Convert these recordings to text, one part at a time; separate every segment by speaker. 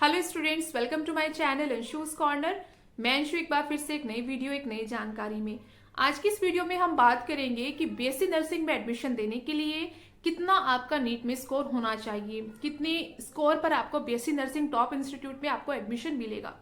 Speaker 1: Hello students, welcome to my channel Anshu's corner. मैं अंशु एक बार फिर से एक नई वीडियो, एक नई जानकारी में। आज की इस वीडियो में हम बात करेंगे कि बीएससी नर्सिंग में एडमिशन देने के लिए कितना आपका नीट में स्कोर होना चाहिए, कितने स्कोर पर आपको बीएससी नर्सिंग टॉप इंस्टीट्यूट में आपको एडमिशन मिलेगा।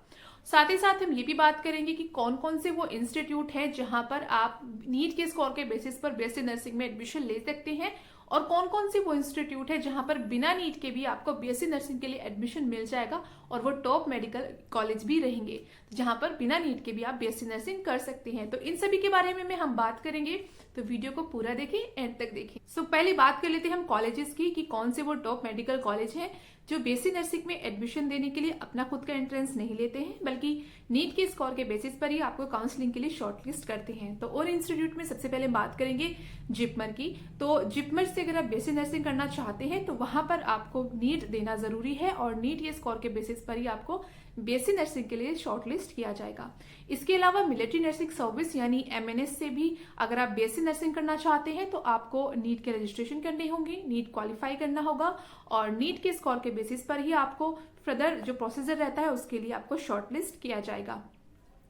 Speaker 1: साथ ही साथ हम ये भी बात करेंगे कि कौन कौन से वो इंस्टीट्यूट हैं जहां पर आप नीट के स्कोर के बेसिस पर बीएससी नर्सिंग में एडमिशन ले सकते हैं, और कौन कौन सी वो इंस्टीट्यूट है जहां पर बिना नीट के भी आपको बीएससी नर्सिंग के लिए एडमिशन मिल जाएगा, और वो टॉप मेडिकल कॉलेज भी रहेंगे जहां पर बिना नीट के भी आप बीएससी नर्सिंग कर सकते हैं। तो इन सभी के बारे में हम बात करेंगे, तो वीडियो को पूरा देखें, एंड तक देखें। सो पहले बात कर लेते हैं हम कॉलेजेस की कि कौन से वो टॉप मेडिकल कॉलेज हैं जो बीएससी नर्सिंग में एडमिशन देने के लिए अपना खुद का एंट्रेंस नहीं लेते हैं, बल्कि नीट के स्कोर के बेसिस पर ही आपको काउंसलिंग के लिए शॉर्टलिस्ट करते हैं। तो और इंस्टीट्यूट में सबसे पहले बात करेंगे जिपमर की। तो जिपमर से अगर आप बीएससी नर्सिंग करना चाहते हैं तो वहां पर आपको नीट देना जरूरी है, और नीट के स्कोर के बेसिस पर ही आपको बीएससी नर्सिंग के लिए शॉर्टलिस्ट किया जाएगा। इसके अलावा मिलिट्री नर्सिंग सर्विस यानी एमएनएस से भी अगर आप बीएससी नर्सिंग करना चाहते हैं तो आपको नीट के रजिस्ट्रेशन करने होंगे, नीट क्वालिफाई करना होगा, और नीट के स्कोर के बेसिस पर ही आपको फर्दर जो प्रोसीजर रहता है उसके लिए आपको शॉर्टलिस्ट किया जाएगा।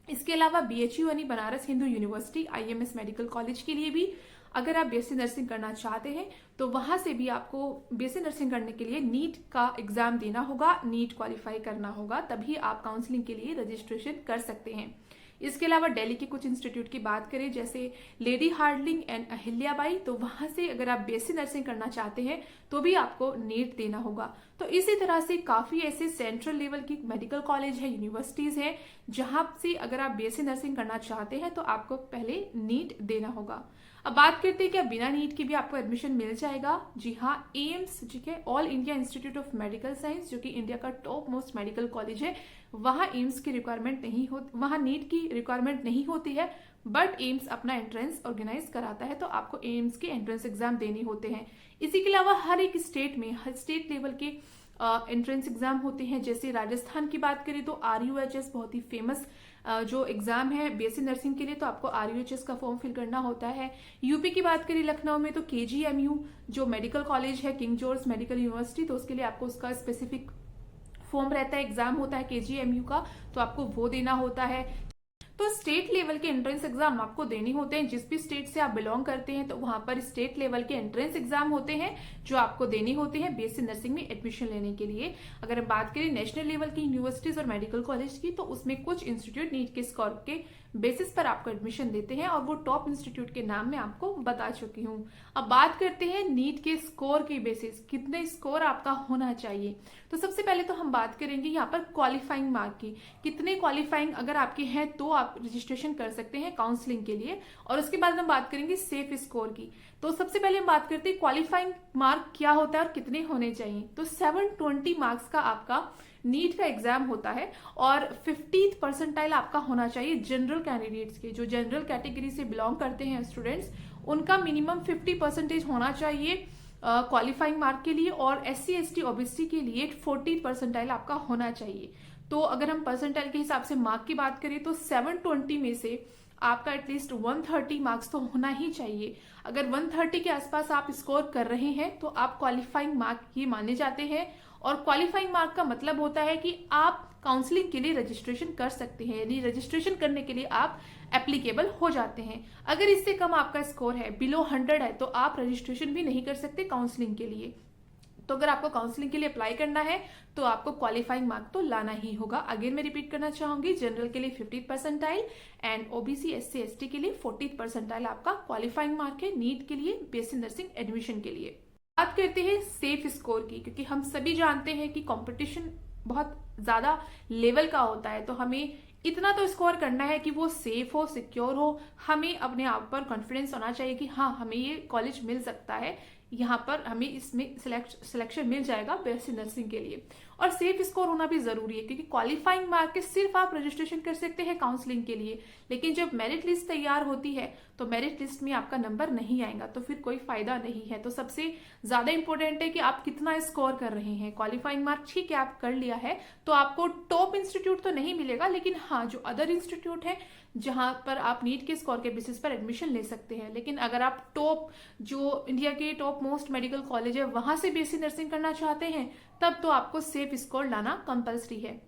Speaker 1: इसके अलावा बीएचयू यानी Banaras Hindu university IMS medical college के लिए भी अगर आप बीएससी नर्सिंग करना चाहते हैं तो वहां से भी आपको बीएससी नर्सिंग करने के लिए नीट का एग्जाम देना होगा, नीट क्वालिफाई करना होगा, तभी आप काउंसलिंग के लिए रजिस्ट्रेशन कर सकते हैं। इसके अलावा दिल्ली के कुछ इंस्टीट्यूट की बात करें जैसे लेडी हार्डलिंग एंड अहिल्याबाई, तो वहां से अगर आप बीएससी नर्सिंग करना चाहते हैं तो भी आपको नीट देना होगा। तो इसी तरह से काफी ऐसे सेंट्रल लेवल की मेडिकल कॉलेज है, यूनिवर्सिटीज हैं जहां से अगर आप बीएससी नर्सिंग करना चाहते हैं तो आपको पहले नीट देना होगा। अब बात करते हैं क्या बिना नीट के भी आपको एडमिशन मिल जाएगा। जी हाँ, एम्स, ठीक है, all India institute of medical science, जो कि इंडिया का टॉप मोस्ट मेडिकल कॉलेज है, वहां एम्स की रिक्वायरमेंट नहीं होती, वहां नीट की रिक्वायरमेंट नहीं होती है, बट एम्स अपना एंट्रेंस ऑर्गेनाइज कराता है, तो आपको एम्स के एंट्रेंस एग्जाम देने होते हैं। इसी के अलावा हर एक स्टेट में हर स्टेट लेवल के एंट्रेंस एग्जाम होते हैं। जैसे राजस्थान की बात करें तो RUHS बहुत ही फेमस जो एग्जाम है बीएससी नर्सिंग के लिए, तो आपको RUHS का फॉर्म फिल करना होता है। यूपी की बात करें लखनऊ में तो KGMU जो मेडिकल कॉलेज है, किंग जॉर्ज मेडिकल यूनिवर्सिटी, तो उसके लिए आपको उसका स्पेसिफिक फॉर्म रहता है, एग्जाम होता है KGMU का, तो आपको वो देना होता है। तो स्टेट लेवल के एंट्रेंस एग्जाम आपको देने होते हैं। जिस भी स्टेट से आप बिलोंग करते हैं तो वहां पर स्टेट लेवल के एंट्रेंस एग्जाम होते हैं जो आपको देने होते हैं बीएससी नर्सिंग में एडमिशन लेने के लिए। अगर हम बात करें नेशनल लेवल की यूनिवर्सिटीज और मेडिकल कॉलेज की, तो उसमें कुछ इंस्टीट्यूट नीट के स्कोर के बेसिस पर आपको एडमिशन देते हैं, और वो टॉप इंस्टीट्यूट के नाम मैं आपको बता चुकी हूँ। अब बात करते हैं नीट के स्कोर के बेसिस, कितने स्कोर आपका होना चाहिए। तो सबसे पहले तो हम बात करेंगे यहाँ पर क्वालिफाइंग मार्क की, कितने क्वालिफाइंग अगर आपके हैं तो आप रजिस्ट्रेशन कर सकते हैं काउंसलिंग के लिए। और उसके बाद हम बात करेंगे सेफ स्कोर की। तो सबसे पहले हम बात करते हैं क्वालिफाइंग मार्क क्या होता है और कितने होने चाहिए। तो 720 मार्क्स का आपका नीट का एग्जाम होता है, और 50th परसेंटाइल आपका होना चाहिए जनरल कैंडिडेट्स के, जो जनरल कैटेगरी से बिलोंग करते हैं स्टूडेंट्स, उनका मिनिमम 50% होना चाहिए क्वालिफाइंग मार्क के लिए, और SC ST OBC के लिए 40th परसेंटाइल आपका होना चाहिए। तो अगर हम परसेंटाइल के हिसाब से मार्क की बात करें तो 720 में से आपका एटलीस्ट 130 मार्क्स तो होना ही चाहिए। अगर 130 के आसपास आप स्कोर कर रहे हैं तो आप क्वालिफाइंग मार्क ये माने जाते हैं, और क्वालिफाइंग मार्क का मतलब होता है कि आप काउंसलिंग के लिए रजिस्ट्रेशन कर सकते हैं, यानी रजिस्ट्रेशन करने के लिए आप एप्लीकेबल हो जाते हैं। अगर इससे कम आपका स्कोर है, बिलो 100 है, तो आप रजिस्ट्रेशन भी नहीं कर सकते काउंसलिंग के लिए। तो अगर आपको काउंसलिंग के लिए अप्लाई करना है तो आपको क्वालिफाइंग मार्क तो लाना ही होगा। अगेन मैं रिपीट करना चाहूंगी, जनरल के लिए 50th percentile and OBC SC ST के लिए 40th परसेंटाइल आपका क्वालिफाइंग मार्क है नीट के लिए बीएससी नर्सिंग एडमिशन के लिए। बात करते हैं सेफ स्कोर की, क्योंकि हम सभी जानते हैं कि कंपटीशन बहुत ज्यादा लेवल का होता है, तो हमें इतना तो स्कोर करना है कि वो सेफ हो, सिक्योर हो। हमें अपने आप पर कॉन्फिडेंस होना चाहिए कि हाँ, हमें ये कॉलेज मिल सकता है, यहाँ पर हमें इसमें सिलेक्शन मिल जाएगा बीएससी नर्सिंग के लिए। और सेफ स्कोर होना भी जरूरी है, क्योंकि क्वालिफाइंग मार्क के सिर्फ आप रजिस्ट्रेशन कर सकते हैं काउंसलिंग के लिए, लेकिन जब मेरिट लिस्ट तैयार होती है तो मेरिट लिस्ट में आपका नंबर नहीं आएगा, तो फिर कोई फायदा नहीं है। तो सबसे ज्यादा इंपॉर्टेंट है कि आप कितना स्कोर कर रहे हैं। क्वालिफाइंग मार्क ठीक है आप कर लिया है तो आपको टॉप इंस्टीट्यूट तो नहीं मिलेगा, लेकिन हाँ जो अदर इंस्टीट्यूट है जहां पर आप नीट के स्कोर के बेसिस पर एडमिशन ले सकते हैं। लेकिन अगर आप टॉप जो इंडिया के टॉप मोस्ट मेडिकल कॉलेज है वहां से बीएससी नर्सिंग करना चाहते हैं तब तो आपको सेफ स्कोर लाना कंपल्सरी है।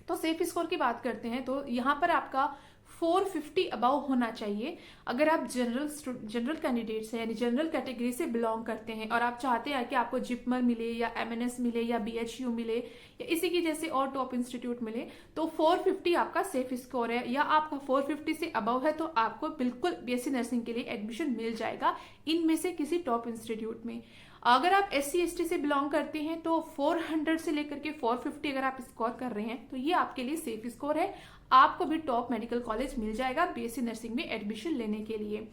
Speaker 1: तो सेफ स्कोर की बात करते हैं तो यहाँ पर आपका 450 अबव होना चाहिए। अगर आप जनरल कैंडिडेट्स हैं, यानी जनरल कैटेगरी से बिलोंग करते हैं और आप चाहते हैं कि आपको जिपमर मिले या एमएनएस मिले या बीएचयू मिले या इसी की जैसे और टॉप इंस्टीट्यूट मिले, तो 450 आपका सेफ स्कोर है, या आपका 450 से अबव है तो आपको बिल्कुल बीएससी नर्सिंग के लिए एडमिशन मिल जाएगा इनमें से किसी टॉप इंस्टीट्यूट में। अगर आप SC ST से बिलोंग करते हैं तो 400 से लेकर के 450 अगर आप स्कोर कर रहे हैं तो ये आपके लिए सेफ स्कोर है, आपको भी टॉप मेडिकल कॉलेज मिल जाएगा बीएससी नर्सिंग में एडमिशन लेने के लिए।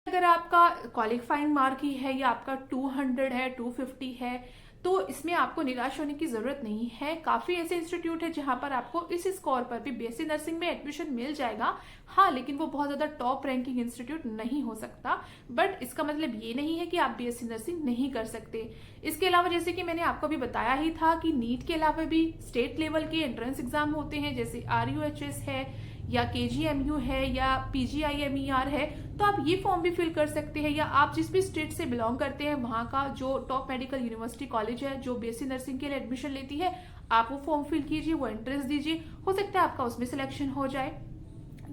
Speaker 1: अगर आपका क्वालिफाइंग मार्क ही है या आपका 200 है, 250 है, तो इसमें आपको निराश होने की जरूरत नहीं है। काफी ऐसे इंस्टीट्यूट है जहां पर आपको इस स्कोर पर भी बीएससी नर्सिंग में एडमिशन मिल जाएगा। हाँ, लेकिन वो बहुत ज्यादा टॉप रैंकिंग इंस्टीट्यूट नहीं हो सकता, बट इसका मतलब ये नहीं है कि आप बीएससी नर्सिंग नहीं कर सकते। इसके अलावा जैसे कि मैंने आपको भी बताया ही था कि नीट के अलावा भी स्टेट लेवल के एंट्रेंस एग्जाम होते हैं, जैसे RUHS है या KGMU है या PGIMER है, तो आप ये फॉर्म भी फिल कर सकते हैं। या आप जिस भी स्टेट से बिलोंग करते हैं वहां का जो टॉप मेडिकल यूनिवर्सिटी कॉलेज है जो बीएससी नर्सिंग के लिए एडमिशन लेती है, आप वो फॉर्म फिल कीजिए, वो एंट्रेंस दीजिए, हो सकता है आपका उसमें सिलेक्शन हो जाए।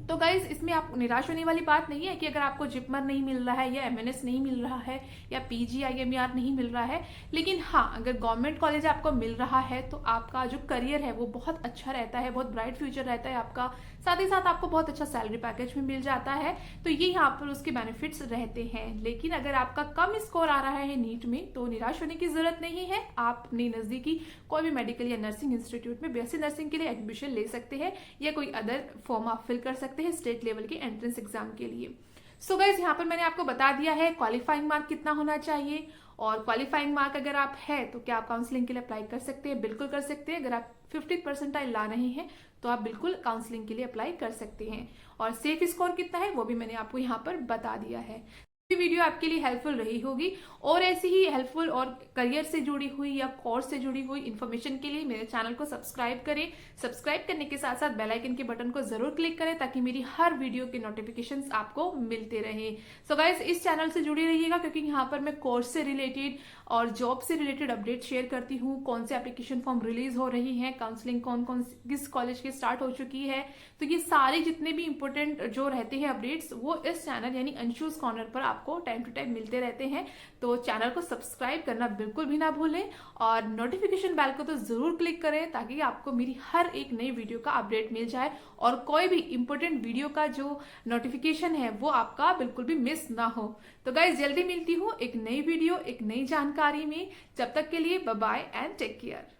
Speaker 1: तो गाइज इसमें आप निराश होने वाली बात नहीं है कि अगर आपको जिपमर नहीं मिल रहा है या MNS नहीं मिल रहा है या PGIMER नहीं मिल रहा है, लेकिन हाँ, अगर गवर्नमेंट कॉलेज आपको मिल रहा है तो आपका जो करियर है वो बहुत अच्छा रहता है, बहुत ब्राइट फ्यूचर रहता है आपका, साथ ही साथ आपको बहुत अच्छा सैलरी पैकेज भी मिल जाता है, तो ये यहाँ पर उसके बेनिफिट्स रहते हैं। लेकिन अगर आपका कम स्कोर आ रहा है नीट में तो निराश होने की जरूरत नहीं है, आप अपनी नजदीकी कोई भी मेडिकल या नर्सिंग इंस्टीट्यूट में बीएससी नर्सिंग के लिए एडमिशन ले सकते हैं या कोई अदर फॉर्म आप फिल कर सकते हैं स्टेट लेवल के एंट्रेंस एग्जाम के लिए। सो गाइज यहाँ पर मैंने आपको बता दिया है क्वालिफाइंग मार्क कितना होना चाहिए, और क्वालिफाइंग मार्क अगर आप है तो क्या आप काउंसलिंग के लिए अप्लाई कर सकते हैं, बिल्कुल कर सकते हैं। अगर आप 50% ला रहे हैं तो आप बिल्कुल काउंसलिंग के लिए अप्लाई कर सकते हैं। और सेफ स्कोर कितना है वो भी मैंने आपको यहाँ पर बता दिया है। ये वीडियो आपके लिए हेल्पफुल रही होगी, और ऐसी ही हेल्पफुल और करियर से जुड़ी हुई या कोर्स से जुड़ी हुई इन्फॉर्मेशन के लिए मेरे चैनल को सब्सक्राइब करें। सब्सक्राइब करने के साथ साथ बेल आइकन के बटन को जरूर क्लिक करें ताकि मेरी हर वीडियो के नोटिफिकेशंस आपको मिलते रहे। सो गाइस इस चैनल से जुड़े रहिएगा क्योंकि यहाँ पर मैं कोर्स से रिलेटेड और जॉब से रिलेटेड अपडेट शेयर करती हूँ। कौन से एप्लीकेशन फॉर्म रिलीज हो रही है, काउंसलिंग कौन कौन किस कॉलेज की स्टार्ट हो चुकी है, तो ये सारे जितने भी इंपॉर्टेंट जो रहते हैं अपडेट्स वो इस चैनल यानी अंशुस कॉर्नर पर आपको टाइम टू टाइम मिलते रहते हैं। तो चैनल को सब्सक्राइब करना बिल्कुल भी ना भूलें और नोटिफिकेशन बेल को तो जरूर क्लिक करें ताकि आपको मेरी हर एक नई वीडियो का अपडेट मिल जाए और कोई भी इंपॉर्टेंट वीडियो का जो नोटिफिकेशन है वो आपका बिल्कुल भी मिस ना हो। तो गाइस जल्दी मिलती हूँ एक नई वीडियो एक नई जानकारी में। जब तक के लिए bye bye and take care.